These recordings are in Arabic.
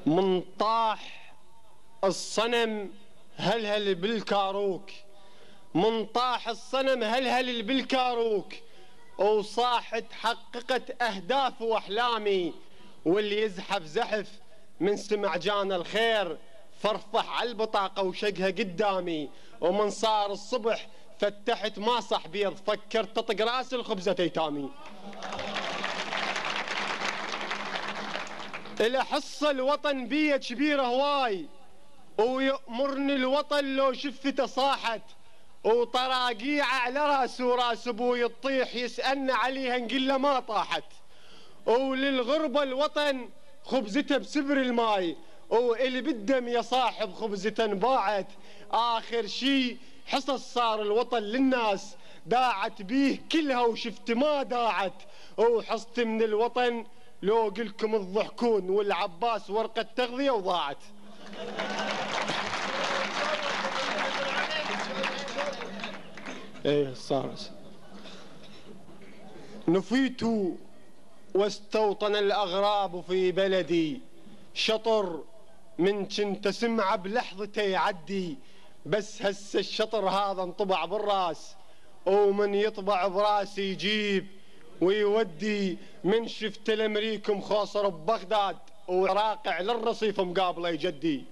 من طاح الصنم هلهل بالكاروك، من طاح الصنم هلهل بالكاروك، وصاحت حققت أهداف وأحلامي، واللي يزحف زحف من سمع جانا الخير، فرفح على البطاقة وشقها قدامي، ومن صار الصبح فتحت ما صح بيض، فكرت تطق راس الخبزة ايتامي. إلى حصة الوطن بيه كبيرة هواي، ويأمرني الوطن لو شفته صاحت، وطراقيع على راس وراس ابوي تطيح، يسألنا عليها نقول له ما طاحت. وللغربة الوطن خبزته بسبر الماي، واللي بالدم يا صاحب خبزته باعت. آخر شي حصص صار الوطن للناس، داعت بيه كلها وشفت ما داعت. وحصت من الوطن لو قلكم تضحكون، والعباس ورقة تغذية وضاعت. ايه صارت. نفيت واستوطن الأغراب في بلدي، شطر من كنت سمعه بلحظته يعدي، بس هسه الشطر هذا انطبع بالراس، ومن يطبع براسي يجيب ويودي. من شفت الامريكي مخاصر ببغداد، وراقع للرصيف مقابله يجدي.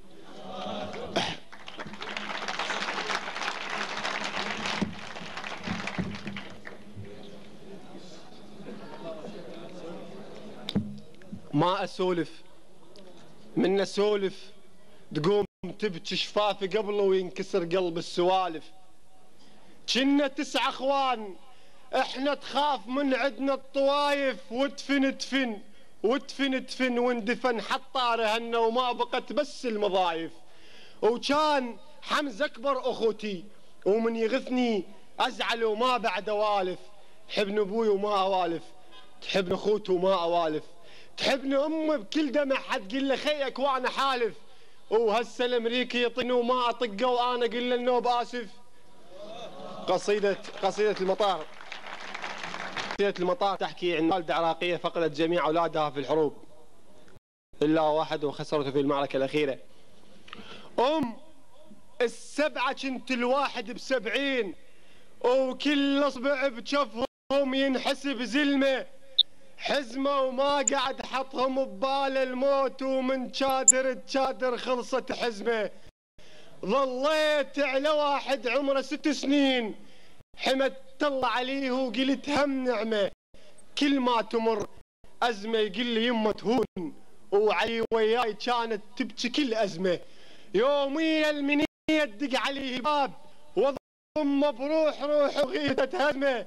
ما اسولف من اسولف تقوم تبكي شفافي قبله وينكسر قلب السوالف. كنا 9 اخوان احنا تخاف من عدنا الطوايف، ودفن واندفن حطار هنا وما بقت بس المضايف. وكان حمزه اكبر اخوتي، ومن يغثني ازعل وما بعد اوالف. تحبني ابوي وما اوالف، تحبني اخوتي وما اوالف، تحبني امي بكل دمع حتقول له خيك وانا حالف. وهسه الامريكي يطني وما اطقه وانا اقول له النوب اسف. قصيدة المطار. قصيدة المطار تحكي عن والدة عراقية فقدت جميع اولادها في الحروب الا واحد وخسرته في المعركة الاخيرة. السبعة كنت الواحد ب70، وكل اصبع بجفهم ينحسب زلمة حزمة، وما قعد حطهم ببال الموت، ومن تشادر خلصت حزمة. ظليت على واحد عمره 6 سنين، حمدت الله عليه وقلت هم نعمة، كل ما تمر أزمة يقول لي يمه تهون، وعلي وياي كانت تبكي كل أزمة. يوميا المنية تدق عليه الباب، وضمه بروح وغيرته هزمة،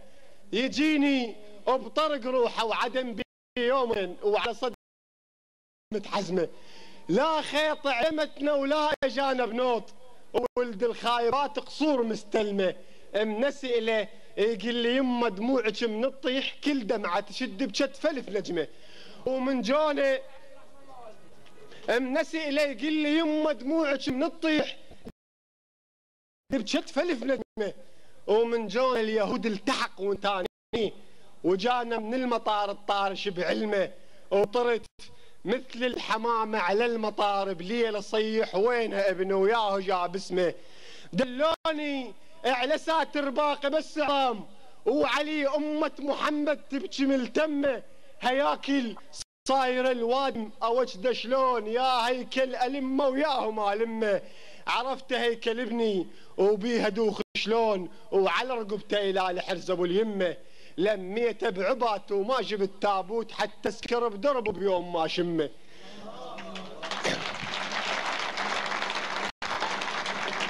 يجيني بطرق روحه وعدم بيومين، وعلى صدر متحزمة. لا خيط عمتنا ولا اجانا بنوط، ولد الخايبات قصور مستلمه. منسي له يقول لي يمه دموعك من الطيح، كل دمعه تشد بكتف الف نجمه. ومن جونه منسي له يقول لي يمه دموعك من الطيح بكتف الف نجمه. ومن جونه اليهود التحق وانتاني، وجانا من المطار الطارش بعلمه، وطرت مثل الحمامة على المطار بليل صيح وينها ابنه وياه جاب اسمه. دلوني على ساتر باقي بس عام، وعلي أمة محمد تبكي ملتمة. هياكل صاير الوادم أوجده شلون، يا هيكل ألمه وياهما ألمه. عرفت هيكل ابني وبيها دوخ شلون، وعلى رقبته إلى الحرز أبو اليمة. لميته بعباته وما جبت تابوت، حتى سكر بدربه بيوم ما شمه.